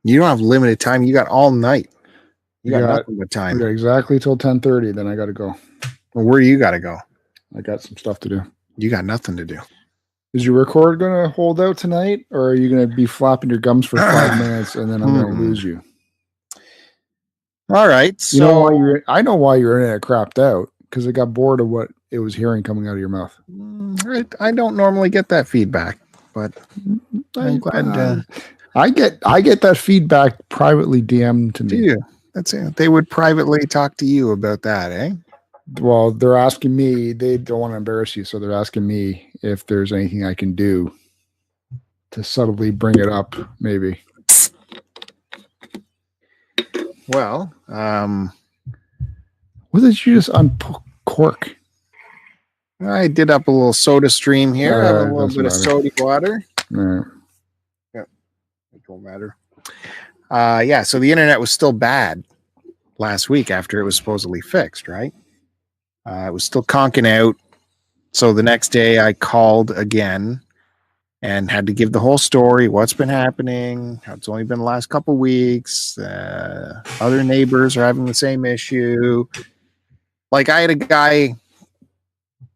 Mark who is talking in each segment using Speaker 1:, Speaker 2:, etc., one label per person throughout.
Speaker 1: You don't have limited time. You got all night. You got nothing but
Speaker 2: I
Speaker 1: time.
Speaker 2: got exactly till 10:30. Then I got to go.
Speaker 1: Well, where do you got to go?
Speaker 2: I got some stuff to do.
Speaker 1: You got nothing to do.
Speaker 2: Is your record going to hold out tonight, or are you going to be flapping your gums for 5 minutes and then I'm going to lose you?
Speaker 1: All right. So
Speaker 2: you know why I know why your internet crapped out, because it got bored of what it was hearing coming out of your mouth.
Speaker 1: I don't normally get that feedback, but I'm glad.
Speaker 2: I get that feedback privately DM'd to me.
Speaker 1: Do you? That's it. They would privately talk to you about that, eh?
Speaker 2: Well, they're asking me. They don't want to embarrass you, so they're asking me if there's anything I can do to subtly bring it up, maybe.
Speaker 1: Well,
Speaker 2: what did you just uncork?
Speaker 1: I did up a little soda stream here. I have a little bit of soda water.
Speaker 2: Yeah,
Speaker 1: it don't matter. Yeah, so the internet was still bad last week after it was supposedly fixed, right? It was still conking out. So the next day I called again and had to give the whole story, what's been happening, how it's only been the last couple weeks. Other neighbors are having the same issue. Like, I had a guy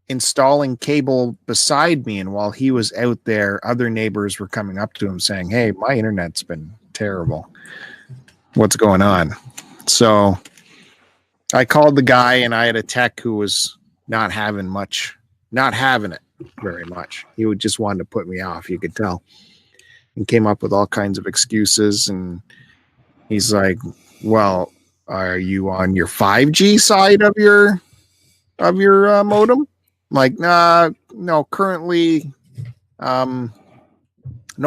Speaker 1: installing cable beside me, and while he was out there, other neighbors were coming up to him saying, hey, my internet's been terrible. What's going on? So I called the guy, and I had a tech who was not having it very much. He would just wanted to put me off, you could tell, and came up with all kinds of excuses. And he's like, well, are you on your 5G side of your modem? I'm like, no, currently, no,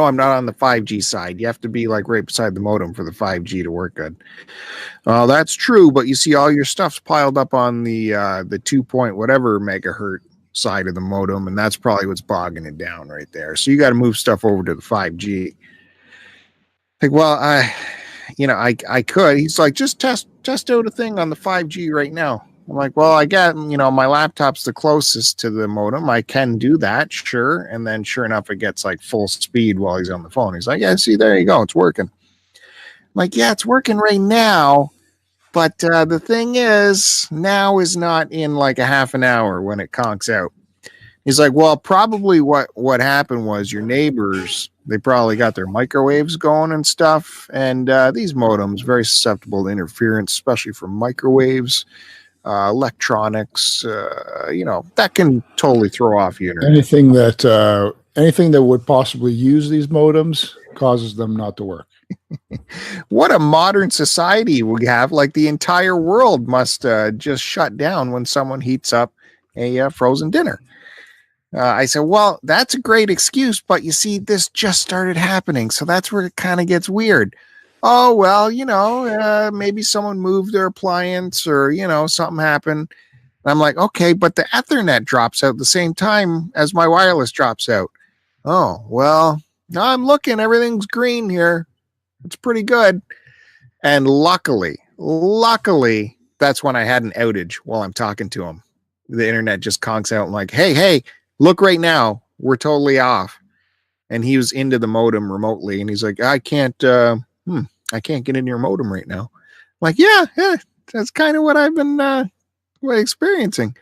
Speaker 1: I'm not on the 5G side. You have to be like right beside the modem for the 5G to work good. Well, that's true, but you see all your stuff's piled up on the 2 point whatever megahertz side of the modem, and that's probably what's bogging it down right there. So you got to move stuff over to the 5G. Like, well, I could. He's like, just test out a thing on the 5G right now. I'm like, well, I got, my laptop's the closest to the modem. I can do that, sure. And then sure enough, it gets like full speed while he's on the phone. He's like, yeah, see, there you go. It's working. I'm like, yeah, it's working right now. But the thing is, now is not in like a half an hour when it conks out. He's like, well, probably what happened was your neighbors, they probably got their microwaves going and stuff. And these modems, very susceptible to interference, especially from microwaves, electronics, that can totally throw off your internet.
Speaker 2: Anything that would possibly use these modems causes them not to work.
Speaker 1: What a modern society we have. Like, the entire world must just shut down when someone heats up a frozen dinner. I said, well, that's a great excuse, but you see, this just started happening. So that's where it kind of gets weird. Oh, well, maybe someone moved their appliance or, something happened. And I'm like, okay, but the Ethernet drops out the same time as my wireless drops out. Oh, well, no, I'm looking, everything's green here. It's pretty good. And luckily, that's when I had an outage while I'm talking to him. The internet just conks out and like, hey, look right now. We're totally off. And he was into the modem remotely. And he's like, I can't get into your modem right now. I'm like, yeah, that's kind of what I've been experiencing.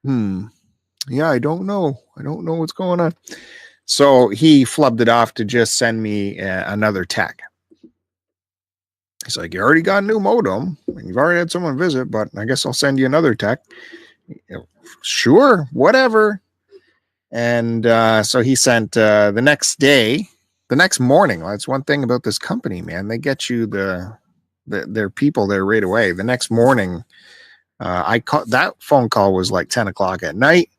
Speaker 1: Yeah, I don't know. I don't know what's going on. So he flubbed it off to just send me another tech. He's like, you already got a new modem and you've already had someone visit, but I guess I'll send you another tech. Sure, whatever. And so he sent the next morning. That's one thing about this company, man. They get you their people there right away. The next morning, that phone call was like 10 o'clock at night.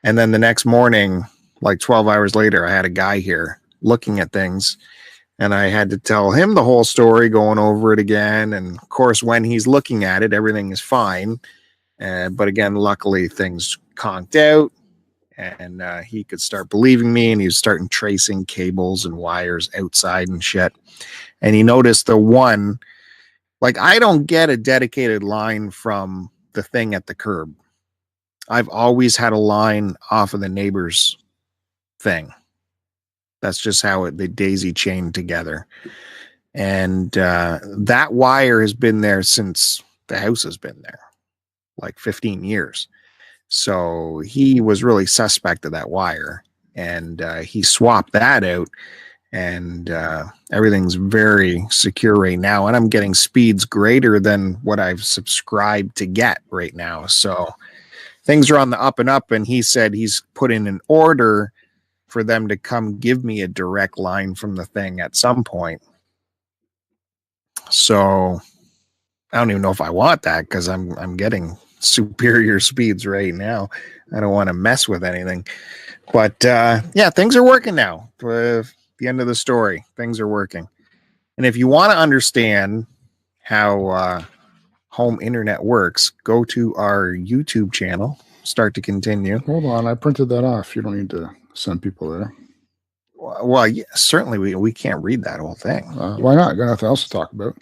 Speaker 1: And then the next morning, like 12 hours later, I had a guy here looking at things. And I had to tell him the whole story, going over it again. And of course, when he's looking at it, everything is fine. But again, luckily, things conked out. And he could start believing me. And he was starting tracing cables and wires outside and shit. And he noticed the one, like, I don't get a dedicated line from the thing at the curb. I've always had a line off of the neighbor's thing. That's just how they daisy chained together. And that wire has been there since the house has been there, like 15 years. So he was really suspect of that wire, and he swapped that out, and everything's very secure right now. And I'm getting speeds greater than what I've subscribed to get right now. So things are on the up and up. And he said he's put in an order for them to come give me a direct line from the thing at some point. So I don't even know if I want that, because I'm getting superior speeds right now. I don't want to mess with anything. But yeah, things are working now. The end of the story, things are working. And if you want to understand how home internet works, go to our YouTube channel, Start to Continue.
Speaker 2: Hold on, I printed that off. You don't need to send people there.
Speaker 1: Well, yeah, certainly we can't read that whole thing.
Speaker 2: Why not? Got nothing else to talk about.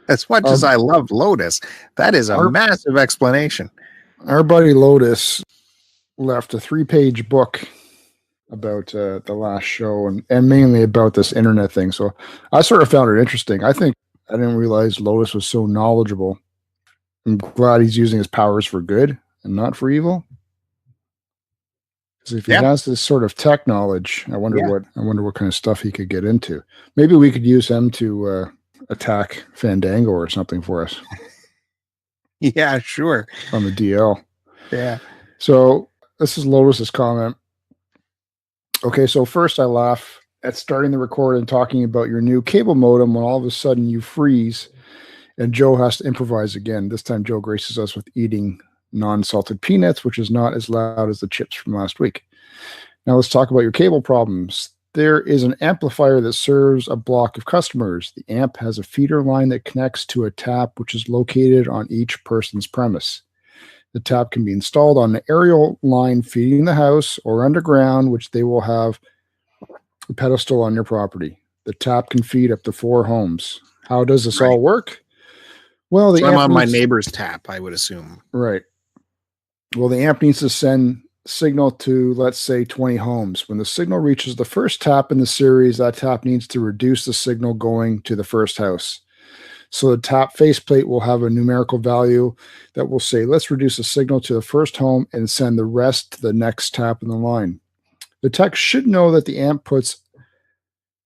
Speaker 1: As much as I love Lotus, that is a massive explanation.
Speaker 2: Our buddy Lotus left a 3-page book about the last show and mainly about this internet thing. So I sort of found it interesting. I didn't realize Lotus was so knowledgeable. I'm glad he's using his powers for good and not for evil. Because if he has this sort of tech knowledge, I wonder what kind of stuff he could get into. Maybe we could use him to attack Fandango or something for us.
Speaker 1: Yeah, sure.
Speaker 2: On the DL.
Speaker 1: Yeah.
Speaker 2: So this is Lotus's comment. Okay, so first I laugh at starting the record and talking about your new cable modem when all of a sudden you freeze and Joe has to improvise again. This time Joe graces us with eating non-salted peanuts, which is not as loud as the chips from last week. Now let's talk about your cable problems. There is an amplifier that serves a block of customers. The amp has a feeder line that connects to a tap, which is located on each person's premise. The tap can be installed on the aerial line feeding the house or underground, which they will have a pedestal on your property. The tap can feed up to 4 homes. How does this all work? Well,
Speaker 1: I'm on my neighbor's tap, I would assume.
Speaker 2: Right. Well, the amp needs to send signal to, let's say, 20 homes. When the signal reaches the first tap in the series, that tap needs to reduce the signal going to the first house. So the tap faceplate will have a numerical value that will say, let's reduce the signal to the first home and send the rest to the next tap in the line. The tech should know that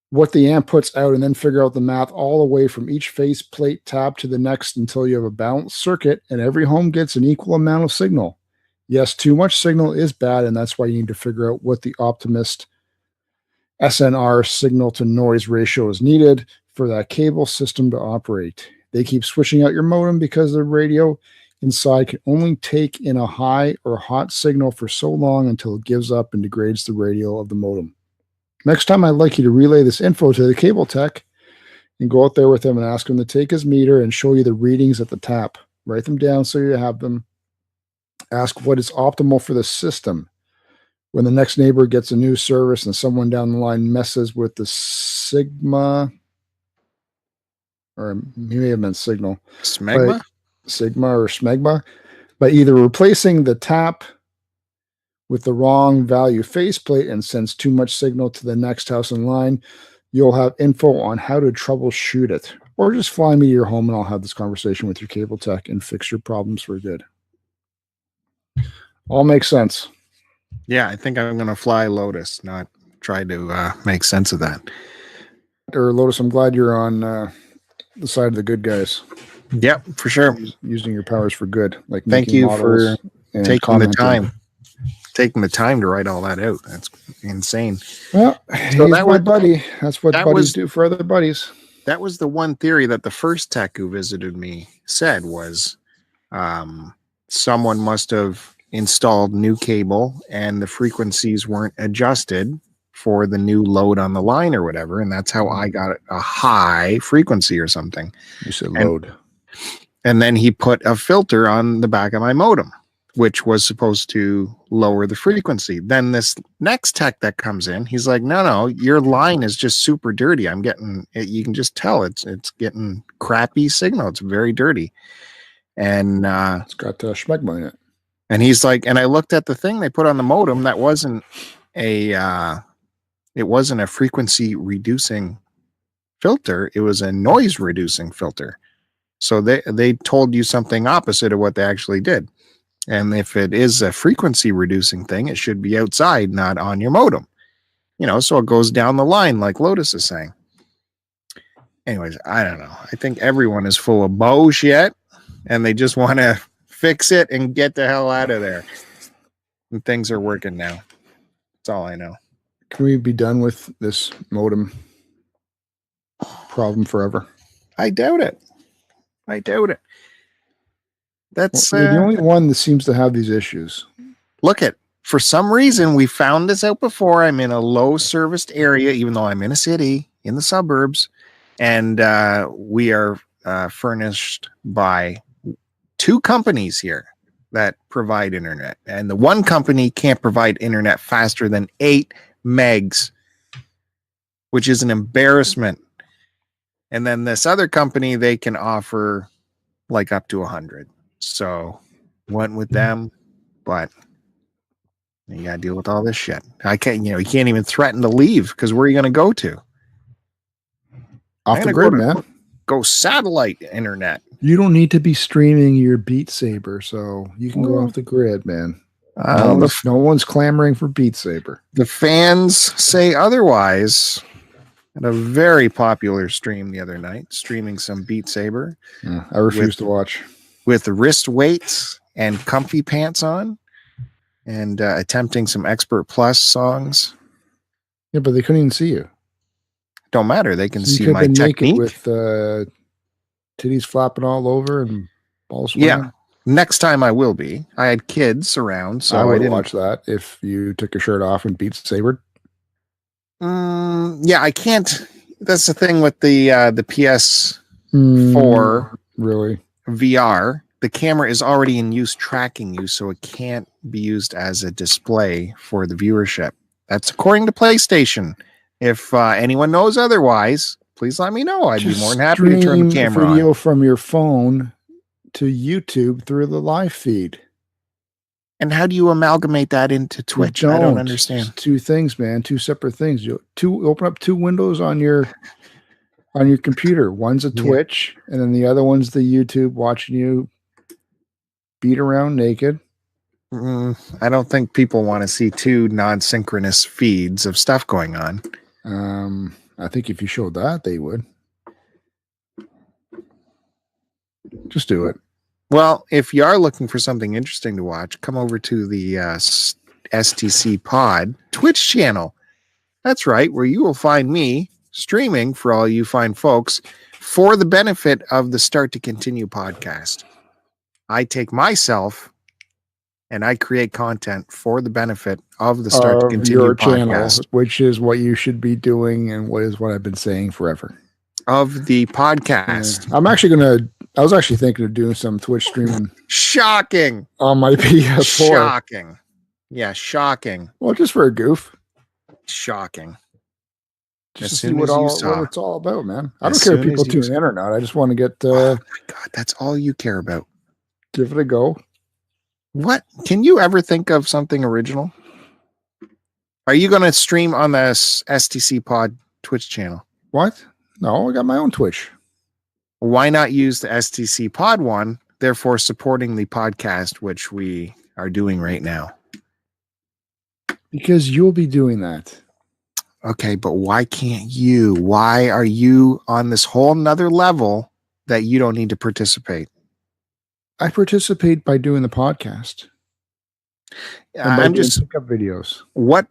Speaker 2: what the amp puts out and then figure out the math all the way from each faceplate tap to the next until you have a balanced circuit and every home gets an equal amount of signal. Yes, too much signal is bad, and that's why you need to figure out what the optimist SNR signal to noise ratio is needed for that cable system to operate. They keep switching out your modem because the radio inside can only take in a high or hot signal for so long until it gives up and degrades the radio of the modem. Next time, I'd like you to relay this info to the cable tech and go out there with him and ask him to take his meter and show you the readings at the tap. Write them down so you have them. Ask what is optimal for the system. When the next neighbor gets a new service and someone down the line messes with the Sigma, or he may have meant signal.
Speaker 1: Smegma?
Speaker 2: Sigma or Smegma. By either replacing the tap with the wrong value faceplate and sends too much signal to the next house in line, you'll have info on how to troubleshoot it. Or just fly me to your home and I'll have this conversation with your cable tech and fix your problems for good. All makes sense.
Speaker 1: Yeah, I think I'm going to fly Lotus, not try to make sense of that.
Speaker 2: Or Lotus, I'm glad you're on the side of the good guys.
Speaker 1: Yep, for sure.
Speaker 2: Using your powers for good. Like
Speaker 1: thank you for taking the time. Taking the time to write all that out. That's insane.
Speaker 2: Well, so he's my buddy. That's what buddies do for other buddies.
Speaker 1: That was the one theory that the first tech who visited me said was someone must have installed new cable and the frequencies weren't adjusted for the new load on the line or whatever. And that's how I got a high frequency or something.
Speaker 2: You said load.
Speaker 1: And then he put a filter on the back of my modem, which was supposed to lower the frequency. Then this next tech that comes in, he's like, no, your line is just super dirty. I'm getting it. You can just tell it's getting crappy signal. It's very dirty. And
Speaker 2: it's got schmegma in it.
Speaker 1: And he's like, and I looked at the thing they put on the modem. That wasn't it wasn't a frequency reducing filter. It was a noise reducing filter. So they told you something opposite of what they actually did. And if it is a frequency reducing thing, it should be outside, not on your modem. So it goes down the line, like Lotus is saying. Anyways, I don't know. I think everyone is full of bullshit, and they just want to fix it and get the hell out of there. And things are working now. That's all I know.
Speaker 2: Can we be done with this modem problem forever?
Speaker 1: I doubt it. That's
Speaker 2: you're the only one that seems to have these issues.
Speaker 1: Look at, for some reason, we found this out before. I'm in a low serviced area, even though I'm in a city, in the suburbs, and we are furnished by 2 companies here that provide internet. And the one company can't provide internet faster than 8 megs, which is an embarrassment. And then this other company, they can offer like up to 100. So went with them, but you gotta deal with all this shit. I can't, you can't even threaten to leave because where are you gonna go to?
Speaker 2: Off the grid, man.
Speaker 1: Go satellite internet.
Speaker 2: You don't need to be streaming your Beat Saber, so you can go off the grid, man. No one's clamoring for Beat Saber.
Speaker 1: The fans say otherwise. Had a very popular stream the other night, streaming some Beat Saber.
Speaker 2: Yeah, I refuse to watch.
Speaker 1: With wrist weights and comfy pants on, and attempting some Expert Plus songs.
Speaker 2: Yeah, but they couldn't even see you.
Speaker 1: Don't matter. They can see my technique.
Speaker 2: With titties flapping all over and balls swinging.
Speaker 1: Yeah. Next time I will be. I had kids around, so I didn't
Speaker 2: watch that if you took your shirt off and Beat Saber.
Speaker 1: Yeah, I can't. That's the thing with the PS4
Speaker 2: really
Speaker 1: VR. The camera is already in use tracking you, so it can't be used as a display for the viewership. That's according to PlayStation. If anyone knows otherwise, please let me know. I'd be more than happy to turn the camera
Speaker 2: video
Speaker 1: on.
Speaker 2: From your phone to YouTube through the live feed.
Speaker 1: And how do you amalgamate that into Twitch? I don't understand.
Speaker 2: It's 2 things, man. 2 separate things. You open up 2 windows on your computer. One's a Twitch, and then the other one's the YouTube watching you beat around naked.
Speaker 1: I don't think people want to see 2 non-synchronous feeds of stuff going on.
Speaker 2: I think if you showed that, they would. Just do it.
Speaker 1: Well, if you are looking for something interesting to watch, come over to the STCPod Twitch channel. That's right, where you will find me streaming for all you fine folks for the benefit of the Start to Continue podcast. I take myself and I create content for the benefit of the Start to Continue
Speaker 2: your
Speaker 1: podcast.
Speaker 2: Channel, which is what you should be doing and what I've been saying forever.
Speaker 1: Of the podcast.
Speaker 2: Yeah. I was actually thinking of doing some Twitch streaming.
Speaker 1: Shocking.
Speaker 2: On my PS4.
Speaker 1: Shocking. Yeah, shocking.
Speaker 2: Well, just for a goof.
Speaker 1: Shocking.
Speaker 2: Just to see what it's all about, man. I don't care if people tune in or not. I just want to get...
Speaker 1: oh my God, that's all you care about.
Speaker 2: Give it a go.
Speaker 1: What? Can you ever think of something original? Are you going to stream on the STCPod Twitch channel?
Speaker 2: What? No, I got my own Twitch.
Speaker 1: Why not use the STCPod one, therefore supporting the podcast, which we are doing right now?
Speaker 2: Because you'll be doing that.
Speaker 1: Okay, but why can't you? Why are you on this whole nother level that you don't need to participate?
Speaker 2: I participate by doing the podcast.
Speaker 1: I'm just
Speaker 2: pick up videos.
Speaker 1: What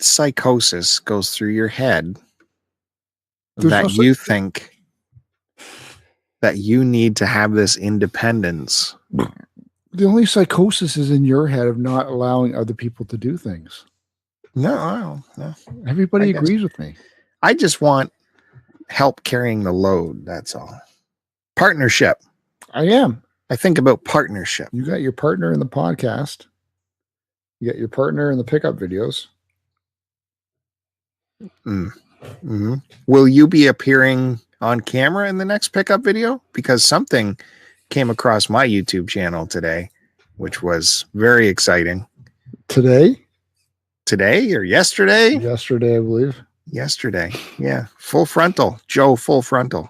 Speaker 1: psychosis goes through your head you think that you need to have this independence?
Speaker 2: The only psychosis is in your head of not allowing other people to do things.
Speaker 1: No.
Speaker 2: Everybody agrees with me.
Speaker 1: I just want help carrying the load. That's all. Partnership. I think about partnership.
Speaker 2: You got your partner in the podcast. You got your partner in the pickup videos.
Speaker 1: Mm-hmm. Will you be appearing on camera in the next pickup video? Because something came across my YouTube channel today, which was very exciting.
Speaker 2: Today
Speaker 1: or yesterday?
Speaker 2: Yesterday, I believe.
Speaker 1: yesterday. Yeah, full frontal. Joe, full frontal.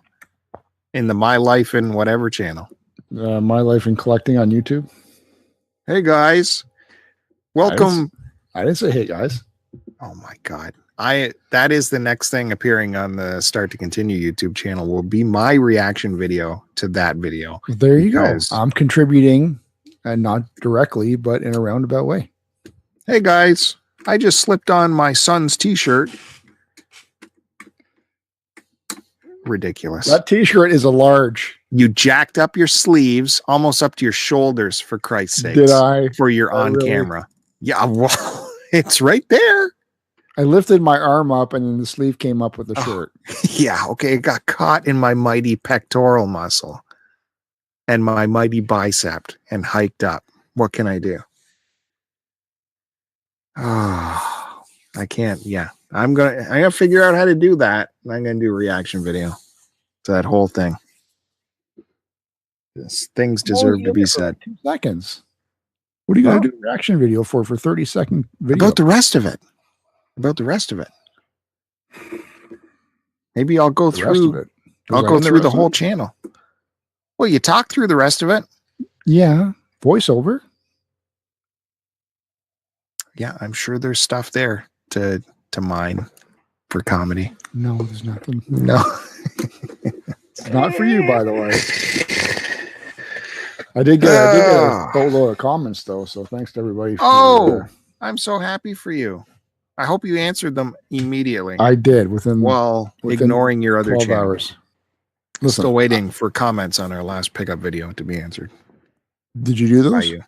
Speaker 1: In the My Life in Whatever channel.
Speaker 2: My Life in Collecting on YouTube.
Speaker 1: Hey, guys. Welcome.
Speaker 2: I didn't say hey, guys.
Speaker 1: Oh, my God. That is the next thing appearing on the Start to Continue YouTube channel will be my reaction video to that video.
Speaker 2: There you go. I'm contributing, and not directly, but in a roundabout way.
Speaker 1: Hey, guys. I just slipped on my son's t-shirt. Ridiculous.
Speaker 2: That t-shirt is a large.
Speaker 1: You jacked up your sleeves almost up to your shoulders, for Christ's sake.
Speaker 2: Did I?
Speaker 1: For your on camera. Yeah, well, it's right there.
Speaker 2: I lifted my arm up and then the sleeve came up with the shirt.
Speaker 1: Yeah, okay. It got caught in my mighty pectoral muscle and my mighty bicep and hiked up. What can I do? Oh, I can't. Yeah, I'm gonna figure out how to do that. And I'm gonna do a reaction video to that whole thing. Things deserve to be said.
Speaker 2: 2 seconds. What are you going to do a reaction video for 30-second video?
Speaker 1: About the rest of it. About the rest of it. Maybe I'll go through it. I'll go through the whole channel. Well, you talk through the rest of it.
Speaker 2: Yeah. Voiceover.
Speaker 1: Yeah, I'm sure there's stuff there to mine for comedy.
Speaker 2: No, there's nothing.
Speaker 1: No.
Speaker 2: It's not for you, by the way. I did get a boatload of comments though, so thanks to everybody.
Speaker 1: I'm so happy for you. I hope you answered them immediately.
Speaker 2: I did within
Speaker 1: ignoring your other
Speaker 2: 12
Speaker 1: channel.
Speaker 2: hours.
Speaker 1: Listen, still waiting for comments on our last pickup video to be answered.
Speaker 2: Did you do those?
Speaker 1: By you.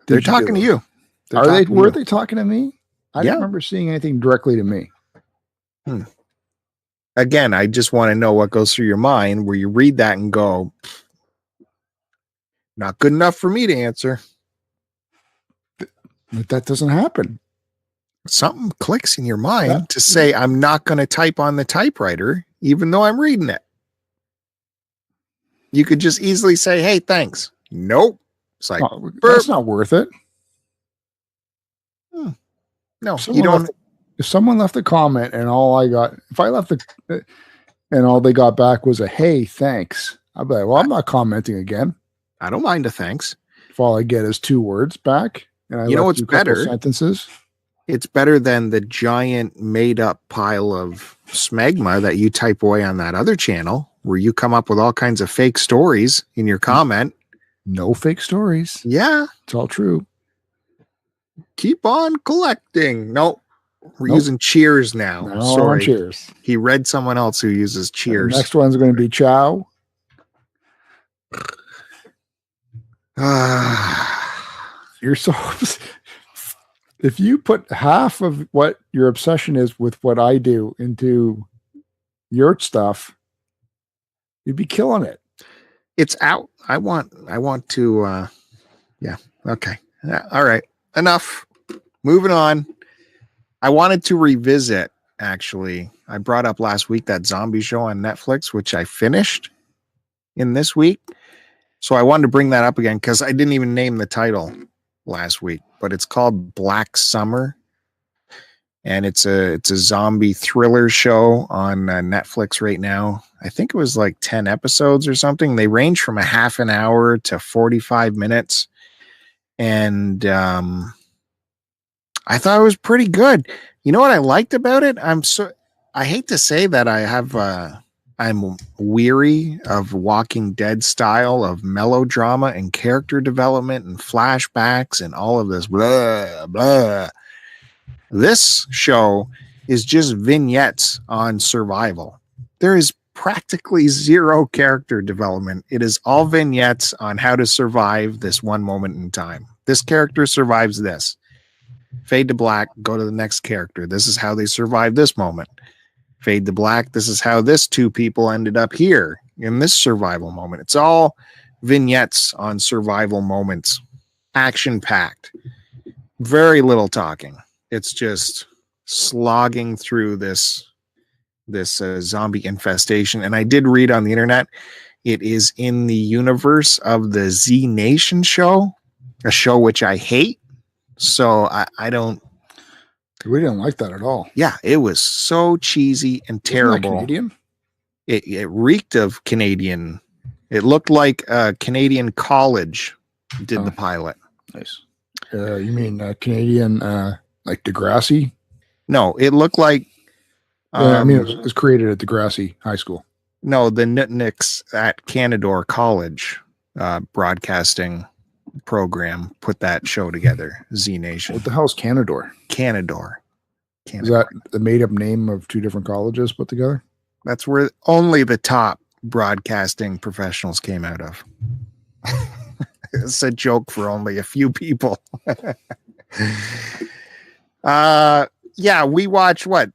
Speaker 1: They're talking to you.
Speaker 2: Were they talking to me? I don't remember seeing anything directly to me.
Speaker 1: Again, I just want to know what goes through your mind where you read that and go, not good enough for me to answer.
Speaker 2: But that doesn't happen.
Speaker 1: Something clicks in your mind to say, I'm not going to type on the typewriter, even though I'm reading it. You could just easily say, hey, thanks. Nope. It's like,
Speaker 2: that's not worth it.
Speaker 1: No, you don't.
Speaker 2: If someone left a comment and all they got back was a, hey, thanks. I'd be like, well, I'm not commenting again.
Speaker 1: I don't mind a thanks.
Speaker 2: If all I get is 2 words back and I
Speaker 1: you know what's better?
Speaker 2: Sentences.
Speaker 1: It's better than the giant made up pile of smegma that you type away on that other channel where you come up with all kinds of fake stories in your comment.
Speaker 2: No fake stories.
Speaker 1: Yeah.
Speaker 2: It's all true.
Speaker 1: Keep on collecting. Nope. We're using cheers now.
Speaker 2: No,
Speaker 1: sorry.
Speaker 2: Cheers.
Speaker 1: He read someone else who uses cheers.
Speaker 2: The next one's going to be ciao. You're so if you put half of what your obsession is with what I do into your stuff, you'd be killing it.
Speaker 1: It's out. I want to yeah. Okay. All right. Enough. Moving on. I wanted to revisit, actually. I brought up last week that zombie show on Netflix, which I finished in this week. So I wanted to bring that up again because I didn't even name the title last week, but it's called Black Summer. And it's a zombie thriller show on Netflix right now. I think it was like 10 episodes or something. They range from a half an hour to 45 minutes. And I thought it was pretty good. You know what I liked about it? I hate to say that I'm weary of Walking Dead style of melodrama and character development and flashbacks and all of this blah, blah. This show is just vignettes on survival. There is practically zero character development. It is all vignettes on how to survive this one moment in time. This character survives this. Fade to black, go to the next character. This is how they survived this moment. Fade to black, this is how this 2 people ended up here in this survival moment. It's all vignettes on survival moments. Action-packed. Very little talking. It's just slogging through this zombie infestation. And I did read on the internet, it is in the universe of the Z Nation show, a show which I hate. So I don't
Speaker 2: We didn't like that at all.
Speaker 1: Yeah, it was so cheesy and terrible.
Speaker 2: Isn't that Canadian?
Speaker 1: It reeked of Canadian. It looked like a Canadian college did the pilot.
Speaker 2: Nice. You mean Canadian, like Degrassi?
Speaker 1: No, it looked like.
Speaker 2: I mean, it was created at Degrassi High School.
Speaker 1: No, the Nutnicks at Canadore College broadcasting program put that show together. Z Nation.
Speaker 2: What the hell's Canadore?
Speaker 1: Canadore.
Speaker 2: Is that the made-up name of two different colleges put together?
Speaker 1: That's where only the top broadcasting professionals came out of. It's a joke for only a few people. Yeah, we watched what?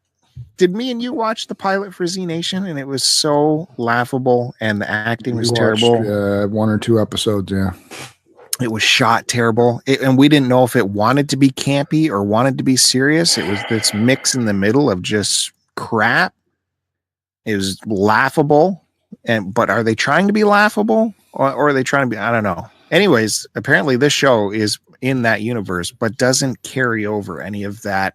Speaker 1: Did me and you watch the pilot for Z Nation? And it was so laughable and the acting was terrible.
Speaker 2: 1 or 2 episodes, yeah.
Speaker 1: It was shot terrible. And we didn't know if it wanted to be campy or wanted to be serious. It was this mix in the middle of just crap. It was laughable. But are they trying to be laughable? Or are they trying to be, I don't know. Anyways, apparently this show is in that universe, but doesn't carry over any of that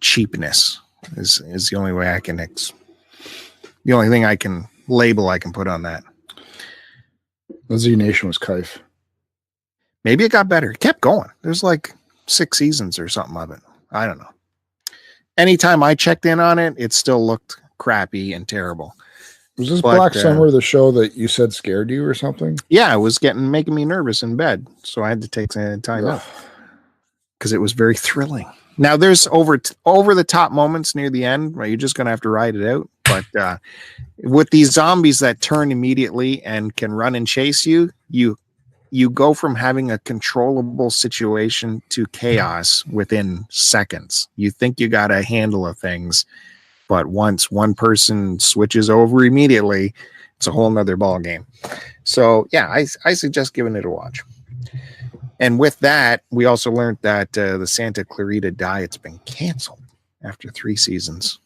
Speaker 1: cheapness is the only way I can the only thing I can label I can put on that.
Speaker 2: The Z Nation was kife.
Speaker 1: Maybe it got better. It kept going. There's like 6 seasons or something of it. I don't know. Anytime I checked in on it, it still looked crappy and terrible.
Speaker 2: Was this Black Summer the show that you said scared you or something?
Speaker 1: Yeah, it was making me nervous in bed. So I had to take some time out because it was very thrilling. Now there's over the top moments near the end where you're just going to have to ride it out. But with these zombies that turn immediately and can run and chase you, you go from having a controllable situation to chaos within seconds. You think you got a handle of things, but once one person switches over immediately, it's a whole nother ball game. So yeah, I suggest giving it a watch. And with that, we also learned that the Santa Clarita Diet's been canceled after 3 seasons.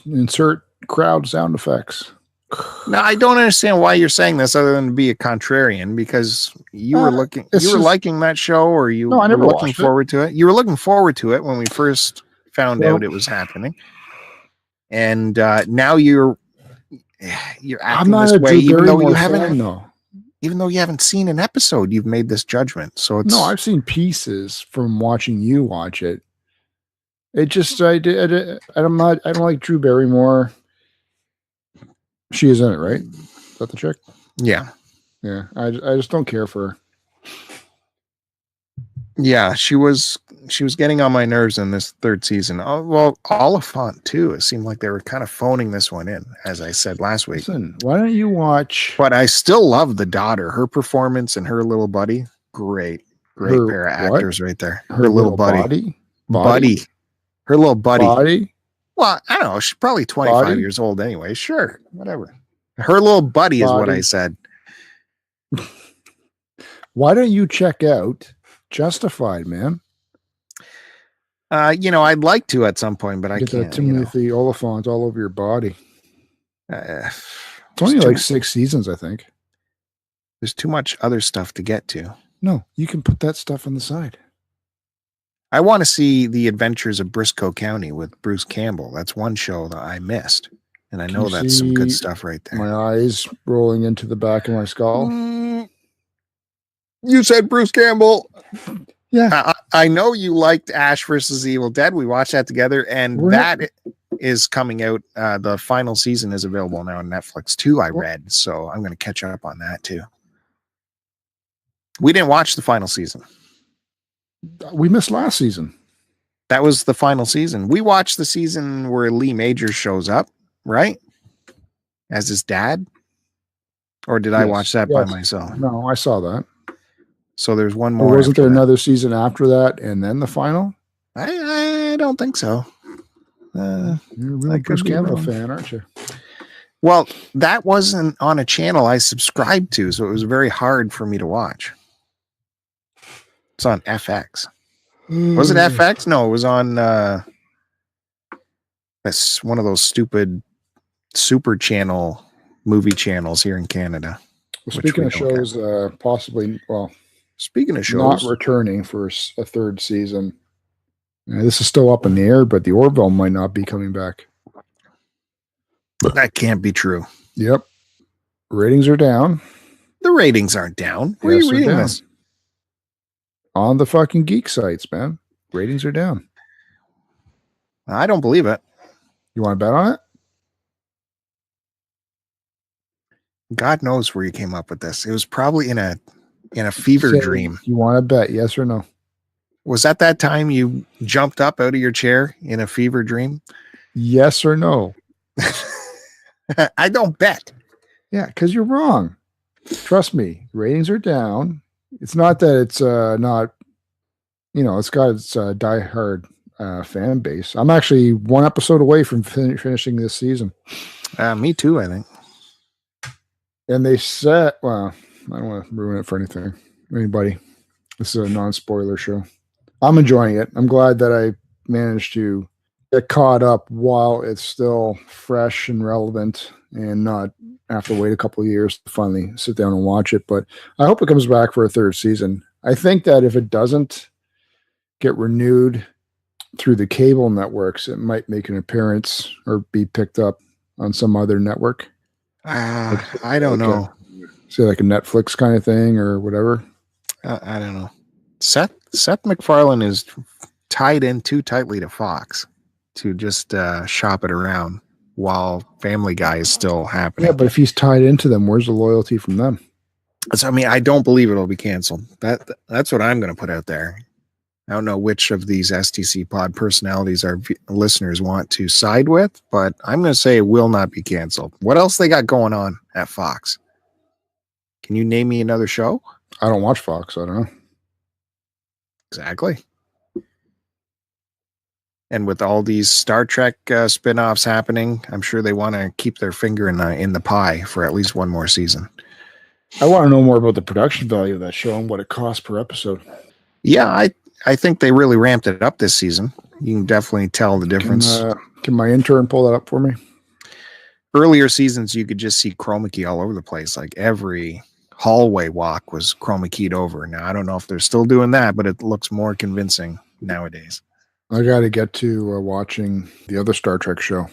Speaker 2: Insert crowd sound effects.
Speaker 1: Now, I don't understand why you're saying this other than to be a contrarian, because you were liking that show, or you were looking forward to it. You were looking forward to it when we first found out it was happening. And now you're acting this way, even though you haven't seen an episode, you've made this judgment. So it's
Speaker 2: I've seen pieces from watching you watch it. It just I don't like Drew Barrymore. She is in it, right? Is that the chick?
Speaker 1: Yeah.
Speaker 2: I just don't care for her.
Speaker 1: Yeah, she was getting on my nerves in this 3rd season. Oh, well, Oliphant too. It seemed like they were kind of phoning this one in, as I said last week.
Speaker 2: Listen, why don't you watch?
Speaker 1: But I still love the daughter. Her performance and her little buddy, great pair of actors right there. Her little buddy. Her little buddy. Well, I don't know. She's probably 25 years old anyway. Sure, whatever. Her little buddy is what I said.
Speaker 2: Why don't you check out Justified, man?
Speaker 1: I'd like to at some point, but I can't.
Speaker 2: Timothy Oliphant all over your body. It's only like 6 seasons, I think.
Speaker 1: There's too much other stuff to get to.
Speaker 2: No, you can put that stuff on the side.
Speaker 1: I want to see The Adventures of Briscoe County with Bruce Campbell. That's one show that I missed. And I know that's some good stuff right there.
Speaker 2: My eyes rolling into the back of my skull.
Speaker 1: You said Bruce Campbell.
Speaker 2: Yeah.
Speaker 1: I know you liked Ash versus the Evil Dead. We watched that together, and that is coming out. The final season is available now on Netflix too, I read. So I'm going to catch up on that too. We didn't watch the final season.
Speaker 2: We missed last season.
Speaker 1: That was the final season. We watched the season where Lee Majors shows up, right? As his dad? Or did I watch that by myself?
Speaker 2: No, I saw that.
Speaker 1: So there's one more.
Speaker 2: Or wasn't there another season after that and then the final?
Speaker 1: I don't think so.
Speaker 2: You're a really Bruce Campbell fan, aren't you?
Speaker 1: Well, that wasn't on a channel I subscribed to, so it was very hard for me to watch. It's on FX. Was it FX? No, it was on that's one of those stupid super channel movie channels here in Canada.
Speaker 2: Well, speaking of shows, possibly, well,
Speaker 1: Speaking of
Speaker 2: not
Speaker 1: shows,
Speaker 2: returning for a third season. This is still up in the air, but the Orville might not be coming back.
Speaker 1: that can't be true.
Speaker 2: Yep. Ratings are down.
Speaker 1: The ratings aren't down. Where
Speaker 2: Yes,
Speaker 1: are you
Speaker 2: they're
Speaker 1: reading
Speaker 2: down.
Speaker 1: this?
Speaker 2: On the fucking geek sites, man. Ratings are down.
Speaker 1: I don't believe it.
Speaker 2: You want to bet on it?
Speaker 1: God knows where you came up with this. It was probably in a fever dream.
Speaker 2: You want to bet, yes or no?
Speaker 1: Was that time you jumped up out of your chair in a fever dream?
Speaker 2: Yes or no?
Speaker 1: I don't bet.
Speaker 2: Yeah, because you're wrong. Trust me, ratings are down. It's not that it's not, it's got its diehard fan base. I'm actually one episode away from finishing this season.
Speaker 1: Me too, I think.
Speaker 2: And they said, well, I don't want to ruin it for anybody. This is a non-spoiler show. I'm enjoying it. I'm glad that I managed to get caught up while it's still fresh and relevant and not have to wait a couple of years to finally sit down and watch it. But I hope it comes back for a third season. I think that if it doesn't get renewed through the cable networks, it might make an appearance or be picked up on some other network.
Speaker 1: I don't know.
Speaker 2: Say like a Netflix kind of thing or whatever.
Speaker 1: I don't know. Seth MacFarlane is tied in too tightly to Fox to just shop it around while Family Guy is still happening.
Speaker 2: Yeah, but if he's tied into them, where's the loyalty from them?
Speaker 1: So, I mean, I don't believe it'll be canceled. That's what I'm going to put out there. I don't know which of these STCPod personalities our listeners want to side with, but I'm going to say it will not be canceled. What else they got going on at Fox? Can you name me another show?
Speaker 2: I don't watch Fox. I don't know.
Speaker 1: Exactly. And with all these Star Trek spin-offs happening, I'm sure they want to keep their finger in the pie for at least one more season.
Speaker 2: I want to know more about the production value of that show and what it costs per episode.
Speaker 1: Yeah, I think they really ramped it up this season. You can definitely tell the difference.
Speaker 2: Can my intern pull that up for me?
Speaker 1: Earlier seasons, you could just see chroma key all over the place. Like every hallway walk was chroma keyed over. Now, I don't know if they're still doing that, but it looks more convincing nowadays.
Speaker 2: I got to get to watching the other Star Trek show.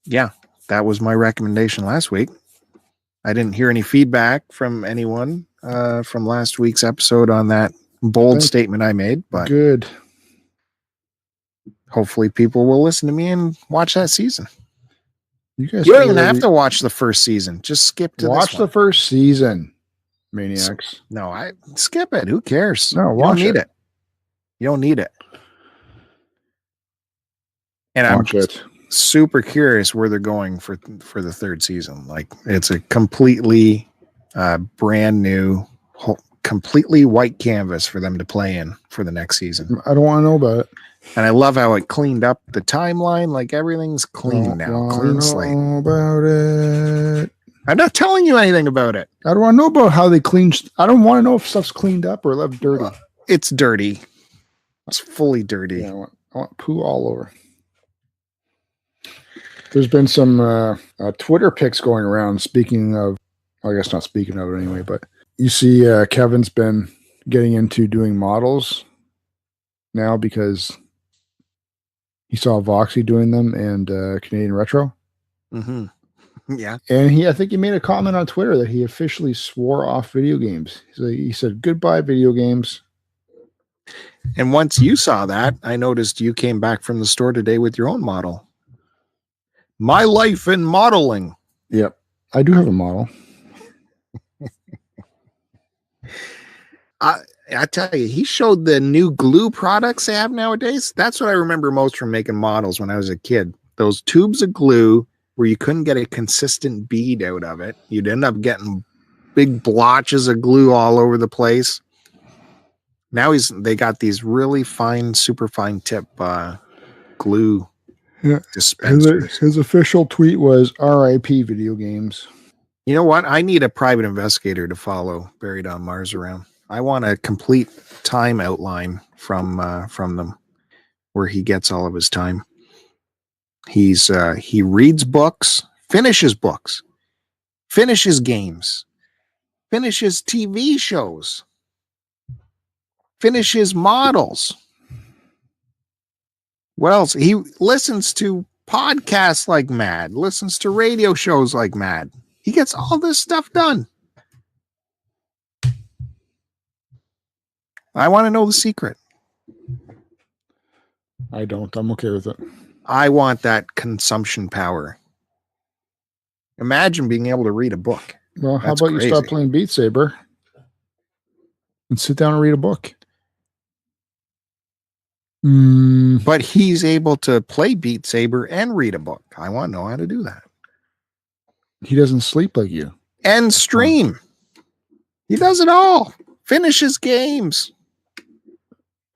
Speaker 1: Yeah, that was my recommendation last week. I didn't hear any feedback from anyone from last week's episode on that bold statement I made, but
Speaker 2: good.
Speaker 1: Hopefully people will listen to me and watch that season.
Speaker 2: You guys
Speaker 1: don't even have to watch the first season. Just skip to
Speaker 2: watch the first season, maniacs.
Speaker 1: No, I skip it. Who cares?
Speaker 2: No,
Speaker 1: you don't need it. You don't need it. And I'm super curious where they're going for the third season. Like it's a completely brand new, completely white canvas for them to play in for the next season.
Speaker 2: I don't want to know about it.
Speaker 1: And I love how it cleaned up the timeline. Like everything's clean now. Clean slate.
Speaker 2: About it.
Speaker 1: I'm not telling you anything about it.
Speaker 2: I don't want to know about how they cleaned. I don't want to know if stuff's cleaned up or left dirty.
Speaker 1: It's dirty. It's fully dirty.
Speaker 2: Yeah, I want poo all over. There's been some Twitter pics going around. Speaking of, well, I guess not speaking of it anyway, but you see Kevin's been getting into doing models now because he saw Voxy doing them and Canadian Retro.
Speaker 1: Mm-hmm. Yeah.
Speaker 2: And I think he made a comment on Twitter that he officially swore off video games. So he said, goodbye, video games.
Speaker 1: And once you saw that, I noticed you came back from the store today with your own model. My life in modeling.
Speaker 2: Yep. I do have a model.
Speaker 1: I tell you, he showed the new glue products they have nowadays. That's what I remember most from making models when I was a kid. Those tubes of glue where you couldn't get a consistent bead out of it. You'd end up getting big blotches of glue all over the place. Now they got these really fine, super fine tip glue dispensers.
Speaker 2: His official tweet was RIP video games.
Speaker 1: You know what? I need a private investigator to follow Buried on Mars around. I want a complete time outline from them where he gets all of his time. He reads books, finishes games, finishes TV shows. finishes models. What else? He listens to podcasts like mad, listens to radio shows like mad. He gets all this stuff done. I want to know the secret.
Speaker 2: I don't. I'm okay with it.
Speaker 1: I want that consumption power. Imagine being able to read a book.
Speaker 2: Well, how
Speaker 1: That's
Speaker 2: about
Speaker 1: crazy.
Speaker 2: you start playing Beat Saber and sit down and read a book?
Speaker 1: But he's able to play Beat Saber and read a book. I want to know how to do that.
Speaker 2: He doesn't sleep like you.
Speaker 1: And stream. He does it all. Finishes games.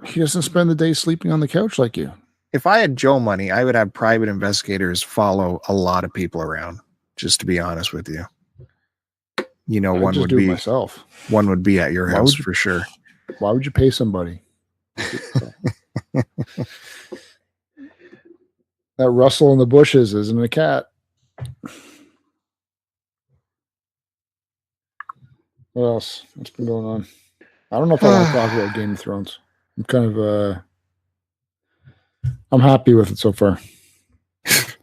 Speaker 2: He doesn't spend the day sleeping on the couch like you.
Speaker 1: If I had Joe money, I would have private investigators follow a lot of people around, just to be honest with you. You know, one would be
Speaker 2: myself.
Speaker 1: One would be at your house for sure.
Speaker 2: Why would you pay somebody? That rustle in the bushes isn't a cat. What else? What's been going on? I don't know if I want to talk about Game of Thrones. I'm kind of I'm happy with it so far.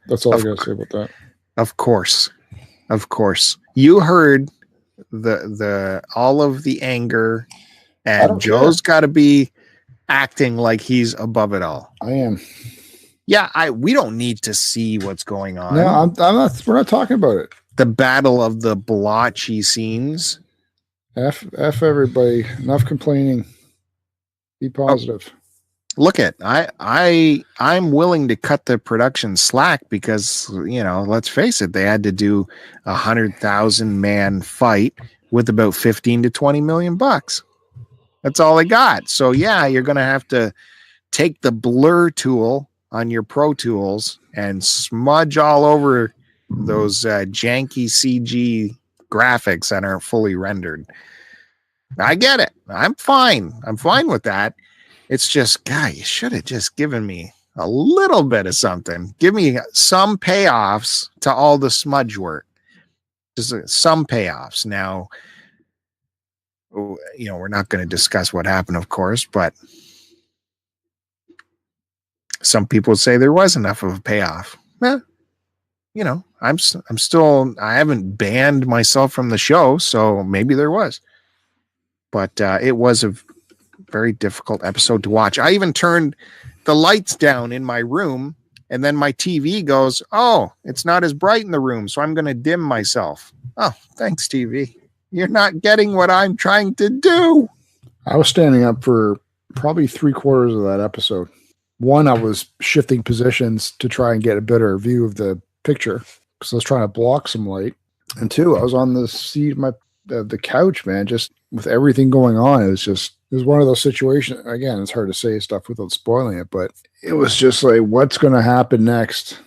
Speaker 2: That's all I gotta say about that.
Speaker 1: Of course. You heard the all of the anger, and Joe's got to be acting like he's above it all.
Speaker 2: I am.
Speaker 1: Yeah, we don't need to see what's going on.
Speaker 2: No, I'm not. We're not talking about it.
Speaker 1: The battle of the blotchy scenes.
Speaker 2: F everybody. Enough complaining. Be positive.
Speaker 1: Look at I'm willing to cut the production slack because, you know, let's face it, they had to do 100,000 man fight with about 15 to 20 million bucks. That's all they got. So yeah, you're going to have to take the blur tool on your Pro Tools and smudge all over those janky CG graphics that aren't fully rendered. I get it. I'm fine with that. It's just, God, you should have just given me a little bit of something. Give me some payoffs to all the smudge work. Just some payoffs. Now, you know, we're not going to discuss what happened, of course, but some people say there was enough of a payoff. Well, you know, I haven't banned myself from the show, so maybe there was. But it was a very difficult episode to watch. I even turned the lights down in my room, and then my TV goes, oh, it's not as bright in the room, so I'm going to dim myself. Oh, thanks, TV. You're not getting what I'm trying to do.
Speaker 2: I was standing up for probably 3/4 of that episode. One, I was shifting positions to try and get a better view of the picture because I was trying to block some light. And two, I was on the seat of the couch, man, just with everything going on. It was one of those situations. Again, it's hard to say stuff without spoiling it, but it was just like, what's going to happen next?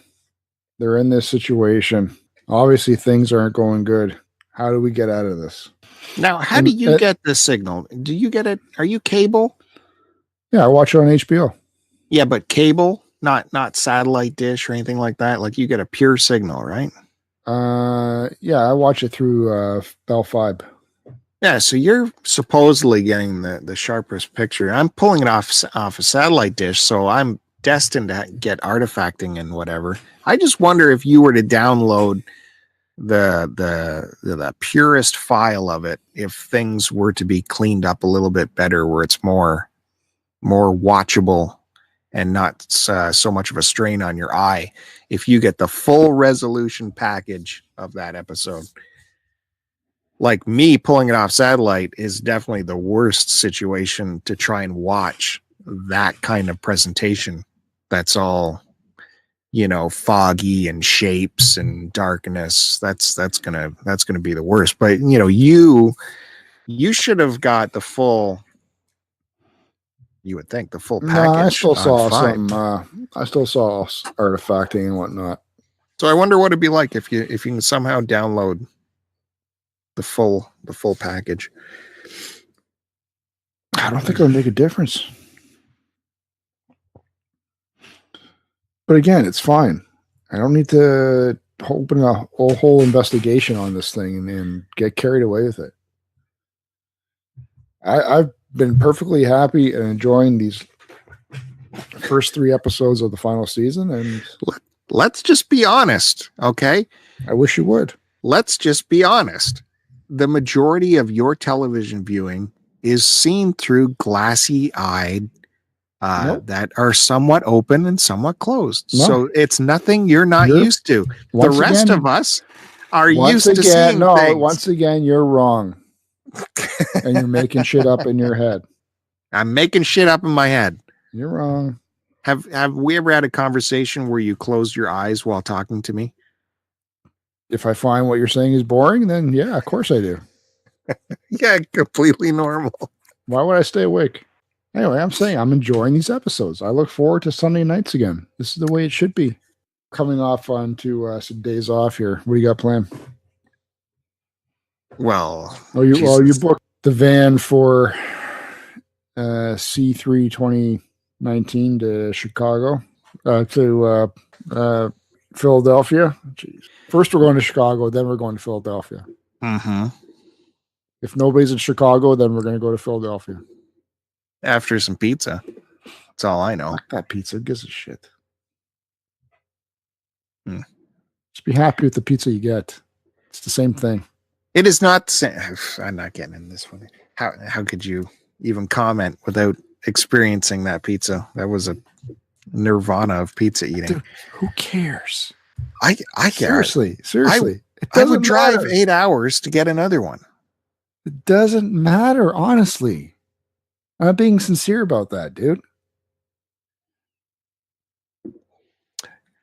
Speaker 2: They're in this situation. Obviously, things aren't going good. How do we get out of this?
Speaker 1: Now, how do you get the signal? Do you get it? Are you cable?
Speaker 2: Yeah, I watch it on HBO.
Speaker 1: Yeah, but cable, not satellite dish or anything like that. Like you get a pure signal, right?
Speaker 2: Yeah, I watch it through Bell 5.
Speaker 1: Yeah, so you're supposedly getting the sharpest picture. I'm pulling it off a satellite dish, so I'm destined to get artifacting and whatever. I just wonder if you were to download the purest file of it, if things were to be cleaned up a little bit better, where it's more watchable and not so much of a strain on your eye. If you get the full resolution package of that episode. Like me pulling it off satellite is definitely the worst situation to try and watch that kind of presentation. That's all, you know, foggy and shapes and darkness. That's gonna be the worst. But you know, you should have got the full. You would think the full package.
Speaker 2: No, I still saw
Speaker 1: 5.
Speaker 2: some. I still saw artifacting and whatnot.
Speaker 1: So I wonder what it'd be like if you can somehow download the full package.
Speaker 2: I don't think it'll make a difference. But again, it's fine. I don't need to open a whole investigation on this thing and get carried away with it. been perfectly happy and enjoying these first 3 episodes of the final season, and
Speaker 1: let's just be honest, okay?
Speaker 2: I wish you would.
Speaker 1: Let's just be honest. The majority of your television viewing is seen through glassy-eyed that are somewhat open and somewhat closed. No. So it's nothing you're not used to. The rest of us are used to seeing things.
Speaker 2: Once again, you're wrong. And you're making shit up in your head.
Speaker 1: I'm making shit up in my head.
Speaker 2: You're wrong.
Speaker 1: Have we ever had a conversation where you closed your eyes while talking to me?
Speaker 2: If I find what you're saying is boring, then yeah, of course I do.
Speaker 1: Yeah, completely normal.
Speaker 2: Why would I stay awake? Anyway, I'm saying I'm enjoying these episodes. I look forward to Sunday nights again. This is the way it should be. Coming off onto some days off here. What do you got planned?
Speaker 1: Well,
Speaker 2: you booked the van for C3 2019 to Chicago, to Philadelphia. Jeez. First we're going to Chicago, then we're going to Philadelphia.
Speaker 1: Mm-hmm.
Speaker 2: If nobody's in Chicago, then we're going to go to Philadelphia.
Speaker 1: After some pizza. That's all I know.
Speaker 2: Fuck that pizza. Who gives a shit? Just be happy with the pizza you get. It's the same thing.
Speaker 1: It is not the same. I'm not getting in this one. How could you even comment without experiencing that pizza? That was a nirvana of pizza eating.
Speaker 2: Dude, who cares?
Speaker 1: I care.
Speaker 2: Seriously.
Speaker 1: I would drive 8 hours to get another one.
Speaker 2: It doesn't matter, honestly. I'm being sincere about that, dude.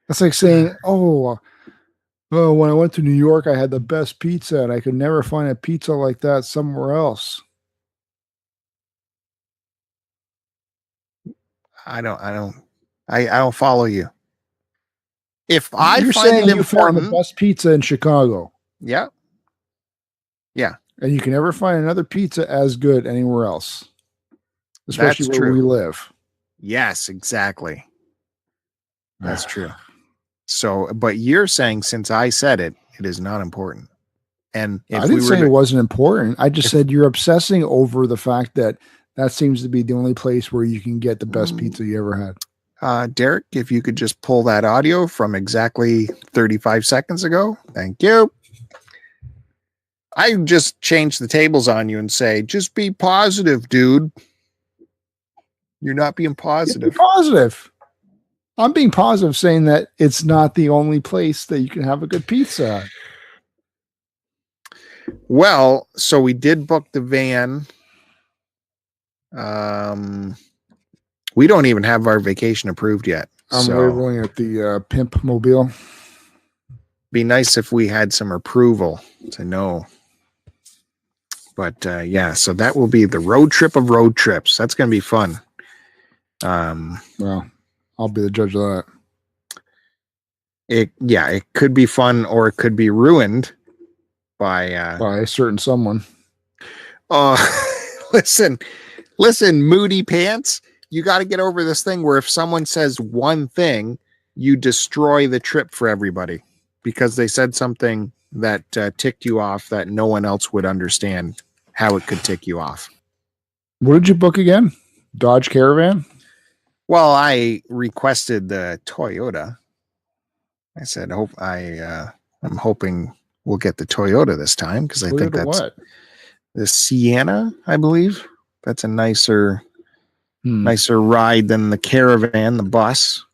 Speaker 2: That's like saying, when I went to New York, I had the best pizza, and I could never find a pizza like that somewhere else.
Speaker 1: I don't follow you. If
Speaker 2: You're
Speaker 1: find
Speaker 2: saying
Speaker 1: it
Speaker 2: you found the best pizza in Chicago.
Speaker 1: Yeah.
Speaker 2: And you can never find another pizza as good anywhere else. Especially where we live.
Speaker 1: Yes, exactly. That's true. So, but you're saying since I said it, it is not important. And if
Speaker 2: I didn't say it wasn't important. I just said you're obsessing over the fact that seems to be the only place where you can get the best pizza you ever
Speaker 1: had. Derek, if you could just pull that audio from exactly 35 seconds ago. Thank you. I just change the tables on you and say, just be positive, dude. You're not being positive.
Speaker 2: Be positive. I'm being positive, saying that it's not the only place that you can have a good pizza.
Speaker 1: Well, so we did book the van. We don't even have our vacation approved yet.
Speaker 2: I'm labeling it the Pimp Mobile.
Speaker 1: Be nice if we had some approval to know. But yeah, so that will be the road trip of road trips. That's going to be fun.
Speaker 2: Well, I'll be the judge of that.
Speaker 1: It could be fun or it could be ruined by
Speaker 2: a certain someone.
Speaker 1: Listen, Moody Pants, you got to get over this thing where if someone says one thing, you destroy the trip for everybody because they said something that ticked you off that no one else would understand how it could tick you off.
Speaker 2: What did you book again? Dodge Caravan?
Speaker 1: Well, I requested the Toyota. I said, I'm hoping we'll get the Toyota this time because I think that's the Sienna, I believe. That's a nicer ride than the Caravan, the bus.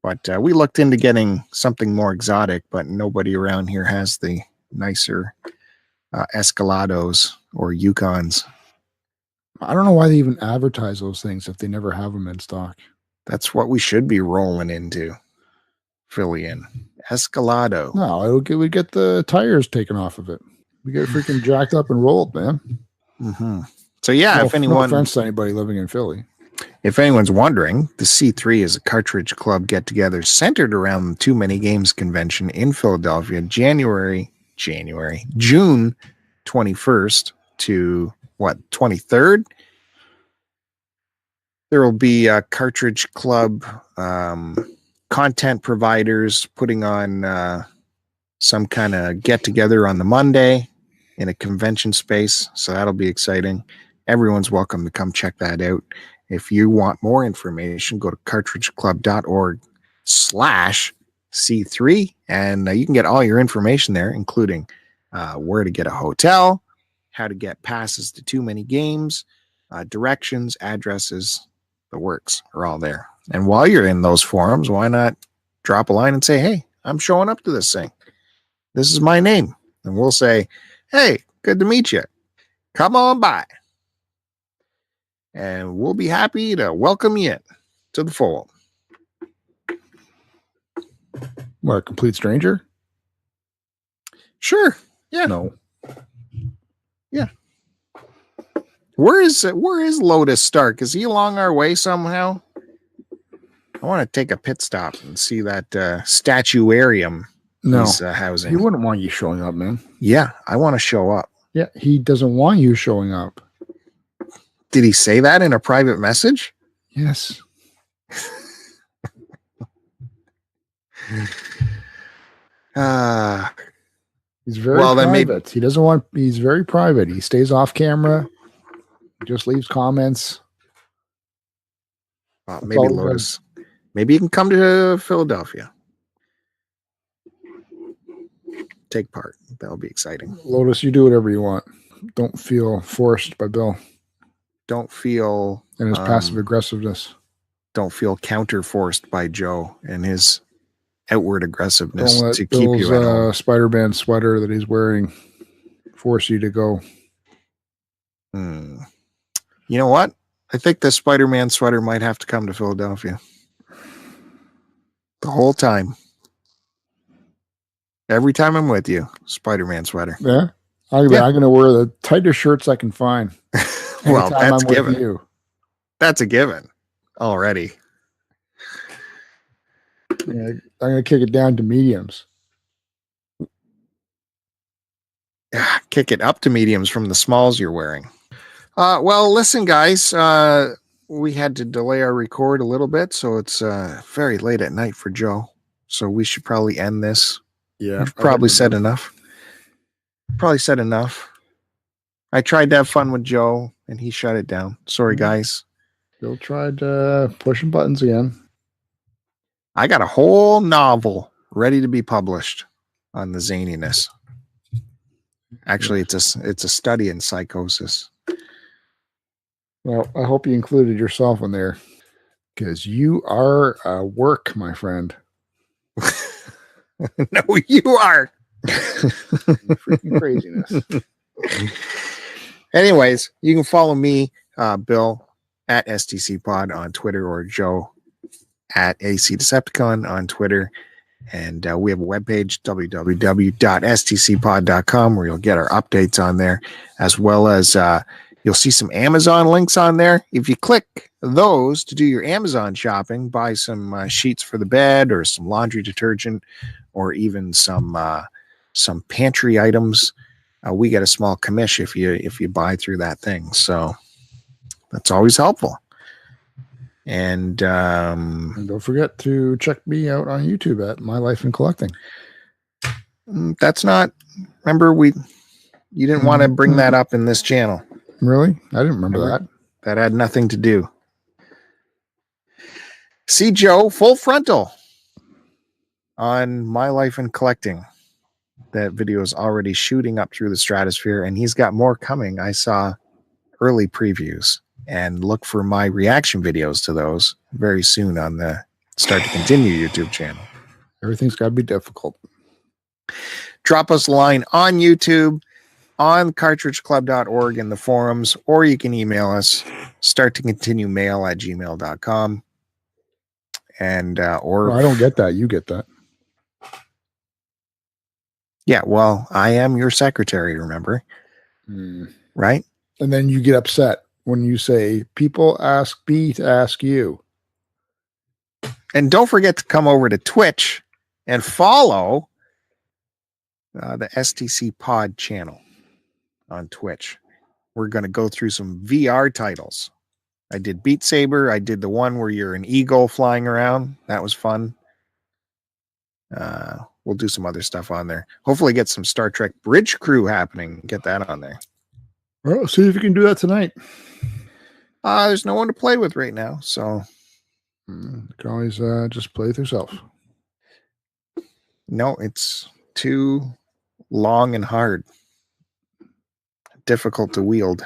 Speaker 1: But we looked into getting something more exotic, but nobody around here has the nicer Escalados or Yukons.
Speaker 2: I don't know why they even advertise those things if they never have them in stock.
Speaker 1: That's what we should be rolling into. Philly in Escalado.
Speaker 2: No, we get the tires taken off of it. We get freaking jacked up and rolled, man.
Speaker 1: Mm-hmm. So yeah,
Speaker 2: no offense to anybody living in Philly.
Speaker 1: If anyone's wondering, the C3 is a cartridge club get-together centered around the Too Many Games convention in Philadelphia, June 21st to 23rd. There will be a cartridge club content providers putting on some kind of get-together on the Monday in a convention space, so that'll be exciting. everyone's welcome to come check that out. If you want more information, go to cartridgeclub.org/C3, and you can get all your information there, including where to get a hotel, how to get passes to too many games, directions, addresses, the works are all there. And while you're in those forums, why not drop a line and say, hey, I'm showing up to this thing. This is my name. And we'll say, hey, good to meet you. Come on by. And we'll be happy to welcome you in to the fold.
Speaker 2: What, a complete stranger?
Speaker 1: Sure. Yeah.
Speaker 2: No.
Speaker 1: Yeah. Where is Lotus Stark? Is he along our way somehow? I want to take a pit stop and see that statuarium he's housing.
Speaker 2: He wouldn't want you showing up, man.
Speaker 1: Yeah, I want to show up.
Speaker 2: Yeah, he doesn't want you showing up.
Speaker 1: Did he say that in a private message?
Speaker 2: Yes. He's very private. He doesn't want. He's very private. He stays off camera. Just leaves comments.
Speaker 1: Maybe Lotus. Maybe you can come to Philadelphia. Take part. That'll be exciting.
Speaker 2: Lotus, you do whatever you want. Don't feel forced by Bill.
Speaker 1: Don't feel
Speaker 2: and his passive aggressiveness.
Speaker 1: Don't feel counter-forced by Joe and his outward aggressiveness to
Speaker 2: Bill's,
Speaker 1: keep you at home.
Speaker 2: Spider-Man sweater that he's wearing force you to go.
Speaker 1: You know what? I think the Spider-Man sweater might have to come to Philadelphia. The whole time. Every time I'm with you, Spider-Man sweater.
Speaker 2: Yeah? I'm going to wear the tightest shirts I can find.
Speaker 1: Well, that's given. You. That's a given already.
Speaker 2: Yeah, I'm going to kick it down to mediums.
Speaker 1: Kick it up to mediums from the smalls you're wearing. Well, listen, guys, we had to delay our record a little bit, so it's very late at night for Joe. So we should probably end this.
Speaker 2: Yeah.
Speaker 1: We've probably said enough. I tried to have fun with Joe, and he shut it down. Sorry, guys.
Speaker 2: Bill tried pushing buttons again.
Speaker 1: I got a whole novel ready to be published on the zaniness. Actually, it's a study in psychosis.
Speaker 2: Well, I hope you included yourself in there, because you are work, my friend.
Speaker 1: No, you are.
Speaker 2: Freaking craziness.
Speaker 1: Anyways, you can follow me, Bill, at STCPod on Twitter, or Joe at AC Decepticon on Twitter. And we have a webpage, www.stcpod.com, where you'll get our updates on there, as well as you'll see some Amazon links on there. If you click those to do your Amazon shopping, buy some sheets for the bed, or some laundry detergent, or even some pantry items, we get a small commission if you buy through that thing. So that's always helpful. And
Speaker 2: don't forget to check me out on YouTube at My Life in Collecting.
Speaker 1: That's not. Remember, you didn't want to bring that up in this channel.
Speaker 2: Really? I didn't remember that.
Speaker 1: That had nothing to do. See Joe full frontal on My Life in Collecting. That video is already shooting up through the stratosphere, and he's got more coming. I saw early previews, and look for my reaction videos to those very soon on the Start to Continue YouTube channel.
Speaker 2: Everything's got to be difficult.
Speaker 1: Drop us a line on YouTube, on cartridgeclub.org in the forums, or you can email us, starttocontinuemail@gmail.com. And or
Speaker 2: I don't get that. You get that.
Speaker 1: Yeah, well, I am your secretary, remember? Right?
Speaker 2: And then you get upset when you say, people ask me to ask you.
Speaker 1: And don't forget to come over to Twitch and follow the STCPod channel on Twitch. We're going to go through some VR titles. I did Beat Saber. I did the one where you're an eagle flying around. That was fun. We'll do some other stuff on there. Hopefully get some Star Trek Bridge Crew happening. Get that on there.
Speaker 2: Well, see if you can do that tonight.
Speaker 1: There's no one to play with right now, so
Speaker 2: You can always just play with yourself.
Speaker 1: no, it's too long and hard. Difficult to wield.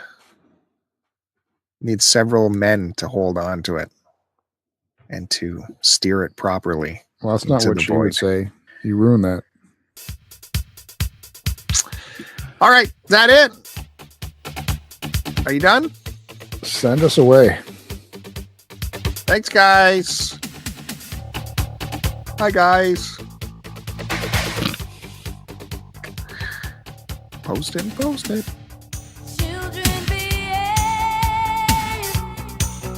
Speaker 1: Needs several men to hold on to it and to steer it properly.
Speaker 2: Well, that's not
Speaker 1: into
Speaker 2: what
Speaker 1: the
Speaker 2: she would
Speaker 1: void.
Speaker 2: say. You ruined that.
Speaker 1: All right, is that it? Are you done?
Speaker 2: Send us away.
Speaker 1: Thanks, guys. Hi, guys. Post it, post it.
Speaker 3: Children behave.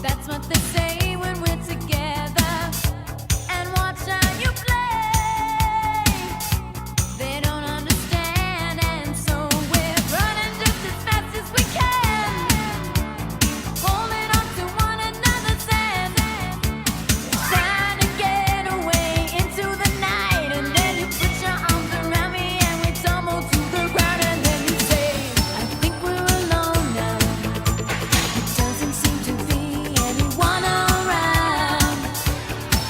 Speaker 3: That's what they say when we're together. And watch how you play. They don't understand, and so we're running just as fast as we can, holding on to one another's hand, trying to get away into the night. And then you put your arms around me and we tumble to the ground. And then you say, I think we're alone now. It doesn't seem to be anyone around.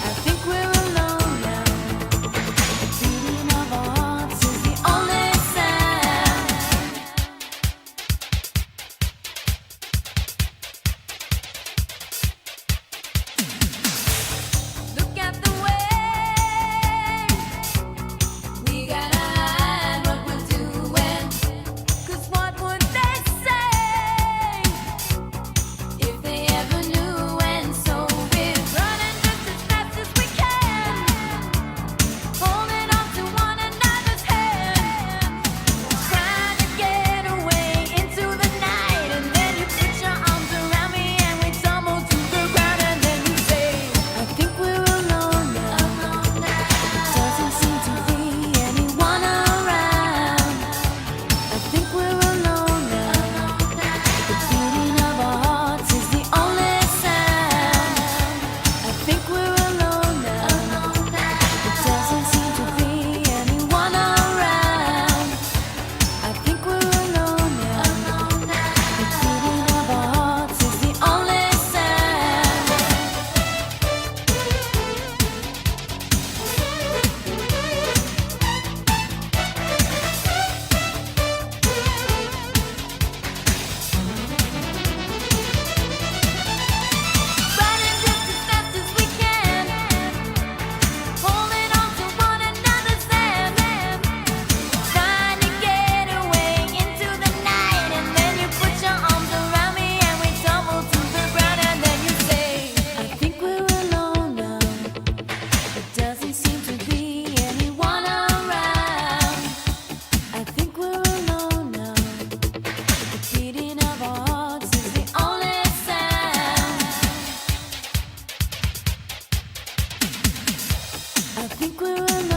Speaker 3: I think we're alone now. The beating of our hearts is the only sound. Look at the way we gotta hide what we're doing. 'Cause what would they say if they ever knew? And so we're running just as fast as we can, holding on to one another's hand, trying to get away into the night. And then you put your arms around me and we tumble to the ground. And then you say, I think we're alone now. It doesn't seem to be anyone around. I think we're alone now. The beating of our hearts is the only sound. I think we're alone now. It doesn't seem to be anyone around. I think we're alone now. The beating of our hearts is the only sound. Running just as fast as we can, holding on to one another's hand, trying to get away into the night. And then you put your arms around me and we tumble to the ground. And then you say, I think we're alone now. It doesn't seem to be anyone around. I think we're alone now. The beating of our hearts is the only sound. I think we're alone.